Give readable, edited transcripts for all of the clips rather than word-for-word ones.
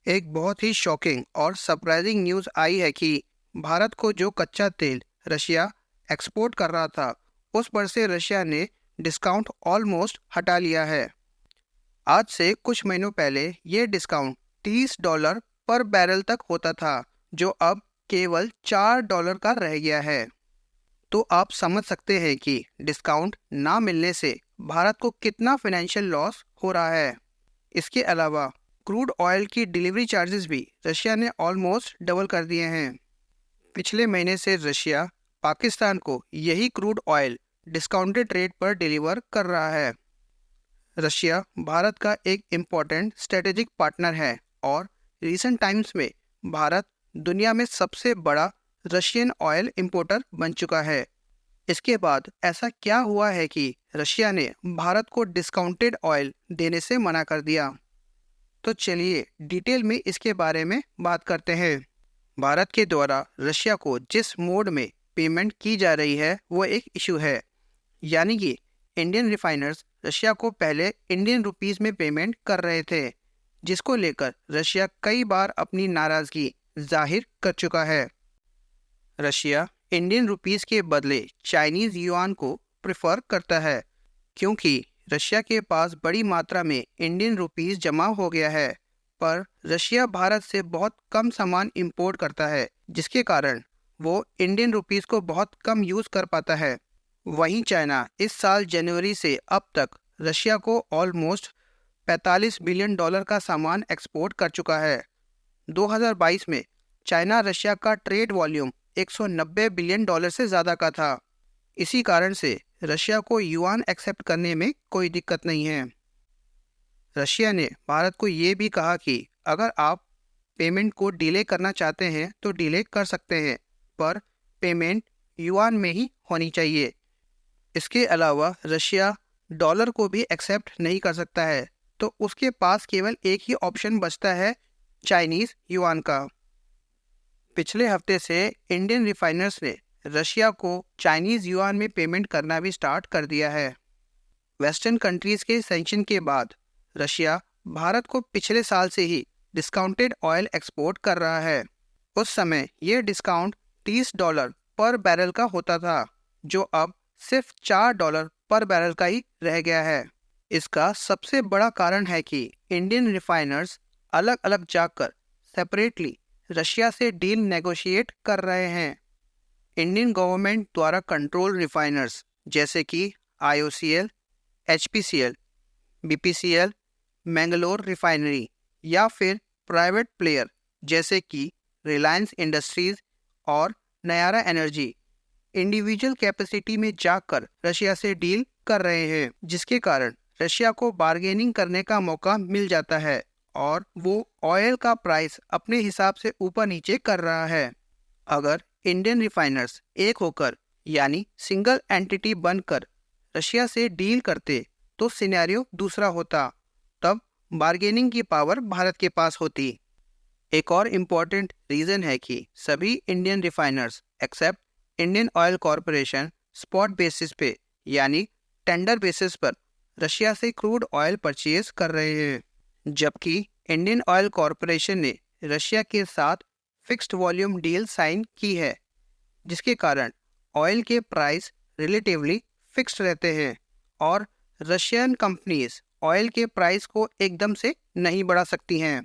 एक बहुत ही शॉकिंग और सरप्राइजिंग न्यूज़ आई है कि भारत को जो कच्चा तेल रशिया एक्सपोर्ट कर रहा था, उस पर से रशिया ने डिस्काउंट ऑलमोस्ट हटा लिया है। आज से कुछ महीनों पहले ये डिस्काउंट $30 पर बैरल तक होता था, जो अब केवल $4 का रह गया है। तो आप समझ सकते हैं कि डिस्काउंट ना मिलने से भारत को कितना फाइनेंशियल लॉस हो रहा है। इसके अलावा क्रूड ऑयल की डिलीवरी चार्जेस भी रशिया ने ऑलमोस्ट डबल कर दिए हैं। पिछले महीने से रशिया पाकिस्तान को यही क्रूड ऑयल डिस्काउंटेड रेट पर डिलीवर कर रहा है। रशिया भारत का एक इम्पॉर्टेंट स्ट्रेटेजिक पार्टनर है और रिसेंट टाइम्स में भारत दुनिया में सबसे बड़ा रशियन ऑयल इंपोर्टर बन चुका है। इसके बाद ऐसा क्या हुआ है कि रशिया ने भारत को डिस्काउंटेड ऑयल देने से मना कर दिया? तो चलिए डिटेल में इसके बारे में बात करते हैं। भारत के द्वारा रशिया को जिस मोड में पेमेंट की जा रही है वो एक इशू है, यानी कि इंडियन रिफाइनर्स रशिया को पहले इंडियन रुपीस में पेमेंट कर रहे थे, जिसको लेकर रशिया कई बार अपनी नाराज़गी जाहिर कर चुका है। रशिया इंडियन रुपीस के बदले चाइनीज़ युआन को प्रेफर करता है, क्योंकि रशिया के पास बड़ी मात्रा में इंडियन रुपीस जमा हो गया है। पर रशिया भारत से बहुत कम सामान इंपोर्ट करता है, जिसके कारण वो इंडियन रुपीस को बहुत कम यूज़ कर पाता है। वहीं चाइना इस साल जनवरी से अब तक रशिया को ऑलमोस्ट $45 बिलियन का सामान एक्सपोर्ट कर चुका है। 2022 में चाइना रशिया का ट्रेड वॉल्यूम $190 बिलियन से ज़्यादा का था। इसी कारण से रशिया को युआन एक्सेप्ट करने में कोई दिक्कत नहीं है। रशिया ने भारत को ये भी कहा कि अगर आप पेमेंट को डिले करना चाहते हैं तो डिले कर सकते हैं, पर पेमेंट युआन में ही होनी चाहिए। इसके अलावा रशिया डॉलर को भी एक्सेप्ट नहीं कर सकता है, तो उसके पास केवल एक ही ऑप्शन बचता है, चाइनीज़ युआन का। पिछले हफ्ते से इंडियन रिफाइनर्स ने रशिया को चाइनीज़ युआन में पेमेंट करना भी स्टार्ट कर दिया है। वेस्टर्न कंट्रीज़ के सैंक्शन के बाद रशिया भारत को पिछले साल से ही डिस्काउंटेड ऑयल एक्सपोर्ट कर रहा है। उस समय यह डिस्काउंट $30 पर बैरल का होता था, जो अब सिर्फ $4 पर बैरल का ही रह गया है। इसका सबसे बड़ा कारण है कि इंडियन रिफाइनर्स अलग अलग जाकर सेपरेटली रशिया से डील नेगोशिएट कर रहे हैं। इंडियन गवर्नमेंट द्वारा कंट्रोल रिफाइनर्स जैसे कि IOCL, HPCL, BPCL, Mangalore refinery या फिर प्राइवेट प्लेयर जैसे कि रिलायंस इंडस्ट्रीज और नयारा एनर्जी इंडिविजुअल कैपेसिटी में जाकर रशिया से डील कर रहे हैं, जिसके कारण रशिया को बार्गेनिंग करने का मौका मिल जाता है और वो ऑयल का प्राइस अपने हिसाब से ऊपर नीचे कर रहा है। अगर इंडियन रिफाइनर्स एक होकर यानी सिंगल एंटिटी बनकर रशिया से डील करते तो सिनेरियो दूसरा होता। तब बार्गेनिंग की पावर भारत के पास होती। एक और इम्पॉर्टेंट रीज़न है कि सभी Indian refiners except Indian Oil Corporation spot basis पे यानी टेंडर बेसिस पर रशिया से क्रूड ऑयल परचेज कर रहे हैं, जबकि इंडियन ऑयल कॉरपोरेशन ने रशिया के साथ फिक्स्ड वॉल्यूम डील साइन की है, जिसके कारण ऑयल के प्राइस रिलेटिवली फिक्स्ड रहते हैं और रशियन कंपनीज ऑयल के प्राइस को एकदम से नहीं बढ़ा सकती हैं।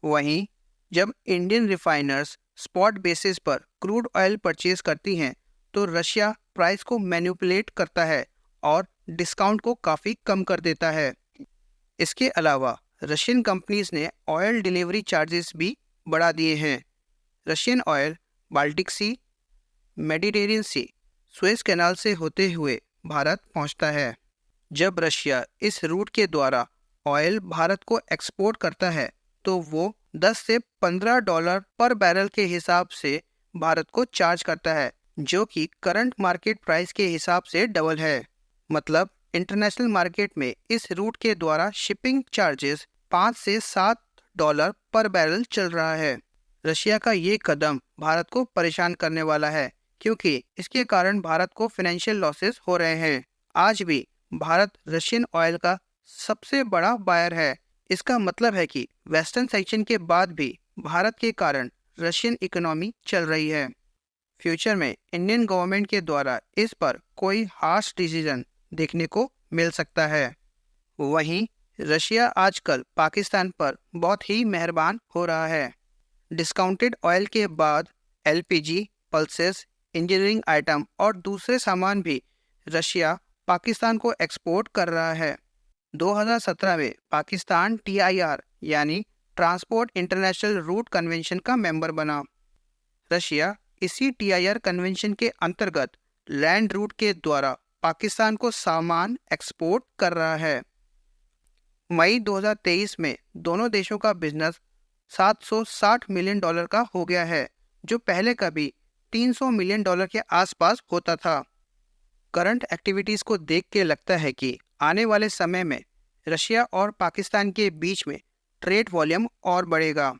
वहीं जब इंडियन रिफाइनर्स स्पॉट बेसिस पर क्रूड ऑयल परचेज करती हैं तो रशिया प्राइस को मैनिपुलेट करता है और डिस्काउंट को काफ़ी कम कर देता है। इसके अलावा रशियन कंपनीज ने ऑयल डिलीवरी चार्जेस भी बढ़ा दिए हैं। रशियन ऑयल बाल्टिक सी, मेडिटेरियन सी, सुएज कैनाल से होते हुए भारत पहुंचता है। जब रशिया इस रूट के द्वारा ऑयल भारत को एक्सपोर्ट करता है तो वो 10 से $15 पर बैरल के हिसाब से भारत को चार्ज करता है, जो कि करंट मार्केट प्राइस के हिसाब से डबल है। मतलब इंटरनेशनल मार्केट में इस रूट के द्वारा शिपिंग चार्जेस $5 से $7 पर बैरल चल रहा है। रशिया का ये कदम भारत को परेशान करने वाला है, क्योंकि इसके कारण भारत को फाइनेंशियल लॉसेस हो रहे हैं। आज भी भारत रशियन ऑयल का सबसे बड़ा बायर है, इसका मतलब है कि वेस्टर्न सेक्शन के बाद भी भारत के कारण रशियन इकोनॉमी चल रही है। फ्यूचर में इंडियन गवर्नमेंट के द्वारा इस पर कोई हार्श डिसीजन देखने को मिल सकता है। वहीं रशिया आजकल पाकिस्तान पर बहुत ही मेहरबान हो रहा है। डिस्काउंटेड ऑयल के बाद एलपीजी, पल्सेस, इंजीनियरिंग आइटम और दूसरे सामान भी रशिया पाकिस्तान को एक्सपोर्ट कर रहा है। 2017 में पाकिस्तान टीआईआर यानी ट्रांसपोर्ट इंटरनेशनल रूट कन्वेंशन का मेंबर बना। रशिया इसी टीआईआर कन्वेंशन के अंतर्गत लैंड रूट के द्वारा पाकिस्तान को सामान एक्सपोर्ट कर रहा है। मई 2023 में दोनों देशों का बिजनेस $760 मिलियन का हो गया है, जो पहले कभी $300 मिलियन के आसपास होता था। करंट एक्टिविटीज़ को देख के लगता है कि आने वाले समय में रशिया और पाकिस्तान के बीच में ट्रेड वॉल्यूम और बढ़ेगा।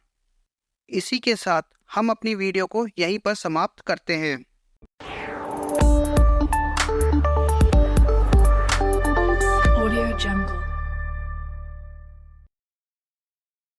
इसी के साथ हम अपनी वीडियो को यहीं पर समाप्त करते हैं।